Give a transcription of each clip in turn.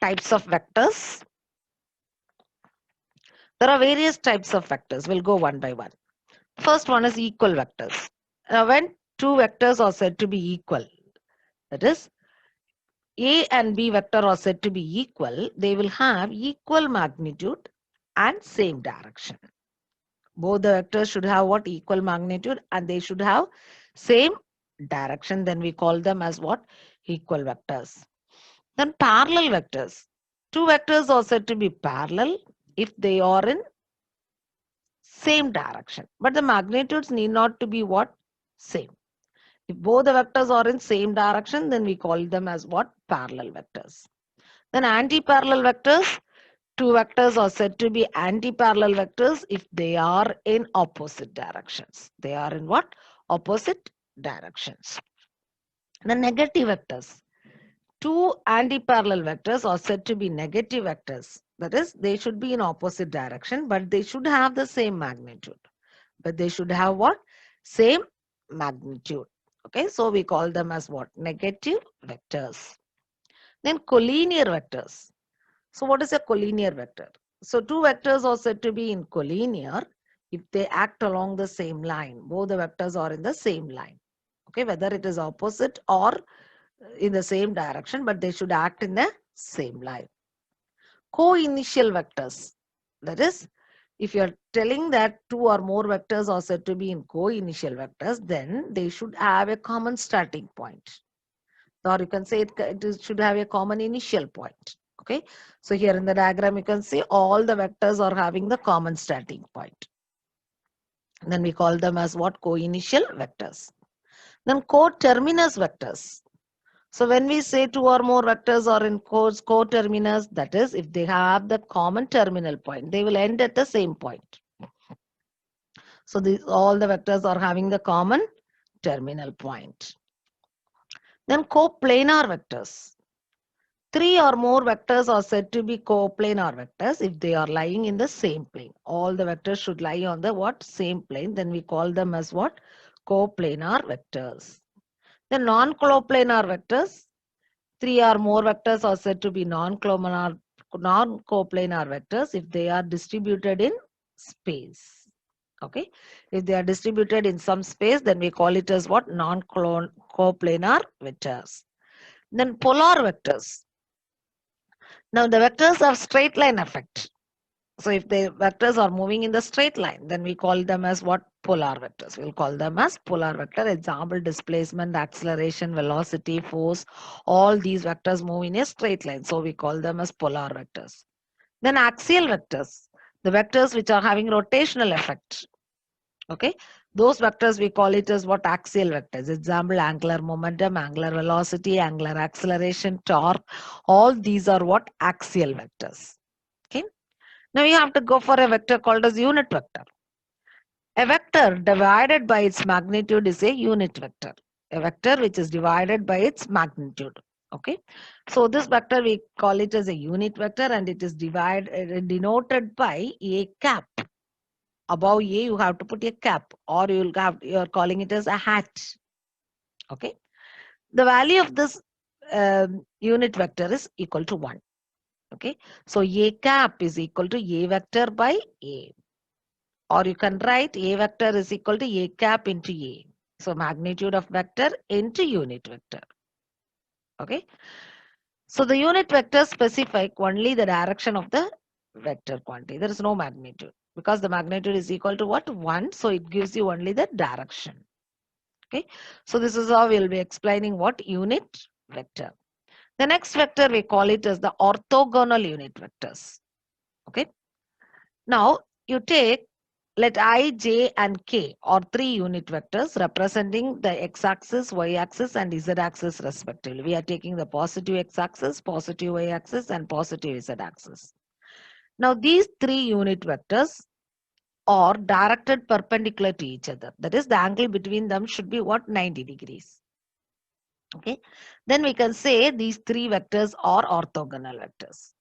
types of vectors. There are various types of vectors. We'll go one by one. First one is equal vectors. Now, when two vectors are said to be equal, that is, A and B vector are said to be equal, they will have equal magnitude and same direction. Both the vectors should have what? Equal magnitude, and they should have same direction. Then we call them as what? Equal vectors. Then parallel vectors. Two vectors are said to be parallel if they are in same direction, but the magnitudes need not to be what? Same. If both the vectors are in same direction, then we call them as what? Parallel vectors. Then anti-parallel vectors. Two vectors are said to be anti-parallel vectors if they are in opposite directions. They are in what? Opposite directions. The negative vectors. Two anti-parallel vectors are said to be negative vectors. That is, they should be in opposite direction, but they should have the same magnitude. But they should have what? Same magnitude. Okay, so we call them as what? Negative vectors. Then collinear vectors. So what is a collinear vector? So two vectors are said to be in collinear if they act along the same line. Both the vectors are in the same line. Okay, whether it is opposite or in the same direction, but they should act in the same line. Co-initial vectors. That is, if you are telling that two or more vectors are said to be in co-initial vectors, then they should have a common starting point. Or you can say it should have a common initial point. Okay, so here in the diagram you can see all the vectors are having the common starting point. And then we call them as what? Co-initial vectors. Then co-terminus vectors. So when we say two or more vectors are in co-terminus, that is, if they have the common terminal point, they will end at the same point. So all the vectors are having the common terminal point. Then coplanar vectors. Three or more vectors are said to be coplanar vectors if they are lying in the same plane. All the vectors should lie on the what? Same plane. Then we call them as what? Coplanar vectors. The non-coplanar vectors. Three or more vectors are said to be non-coplanar vectors if they are distributed in space. Okay. If they are distributed in some space, then we call it as what? Non-coplanar vectors. Then polar vectors. Now the vectors have straight line effect. So if the vectors are moving in the straight line, then we call them as what? Polar vectors. We'll call them as polar vector. Example, displacement, acceleration, velocity, force. All these vectors move in a straight line. So we call them as polar vectors. Then axial vectors. The vectors which are having rotational effect. Okay. Those vectors we call it as what? Axial vectors. Example, angular momentum, angular velocity, angular acceleration, torque. All these are what? Axial vectors. Okay. Now you have to go for a vector called as unit vector. A vector divided by its magnitude is a unit vector. A vector which is divided by its magnitude. Okay. So this vector we call it as a unit vector, and it is denoted by a cap. Above A you have to put a cap, or you are calling it as a hat. Okay. The value of this unit vector is equal to 1. Okay. So A cap is equal to A vector by A. Or you can write A vector is equal to A cap into A. So magnitude of vector into unit vector. Okay. So the unit vector specify only the direction of the vector quantity. There is no magnitude because the magnitude is equal to what? 1. So it gives you only the direction. Okay. So this is how we'll be explaining what? Unit vector. The next vector we call it as the orthogonal unit vectors. Okay. Now you take, let I, j and k are three unit vectors representing the x-axis, y-axis and z-axis respectively. We are taking the positive x-axis, positive y-axis and positive z-axis. Now these three unit vectors are directed perpendicular to each other. That is, the angle between them should be what? 90 degrees. Okay. Then we can say these three vectors are orthogonal vectors.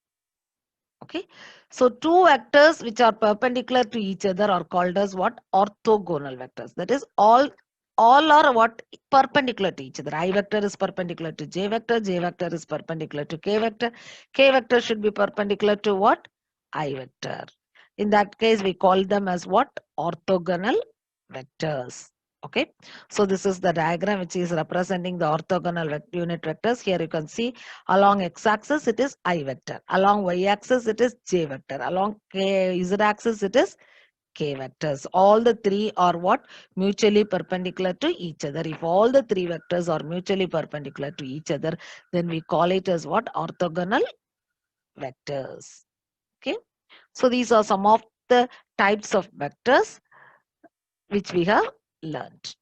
Okay. So two vectors which are perpendicular to each other are called as what? Orthogonal vectors. That is, all all are what? Perpendicular to each other. I vector is perpendicular to j vector is perpendicular to k vector should be perpendicular to what? I vector. In that case, we call them as what? Orthogonal vectors. Okay, so this is the diagram which is representing the orthogonal unit vectors. Here you can see along x-axis it is I vector, along y-axis it is j vector, along z-axis it is k vectors. All the three are what? Mutually perpendicular to each other. If all the three vectors are mutually perpendicular to each other, then we call it as what? Orthogonal vectors. Okay, so these are some of the types of vectors which we have learned.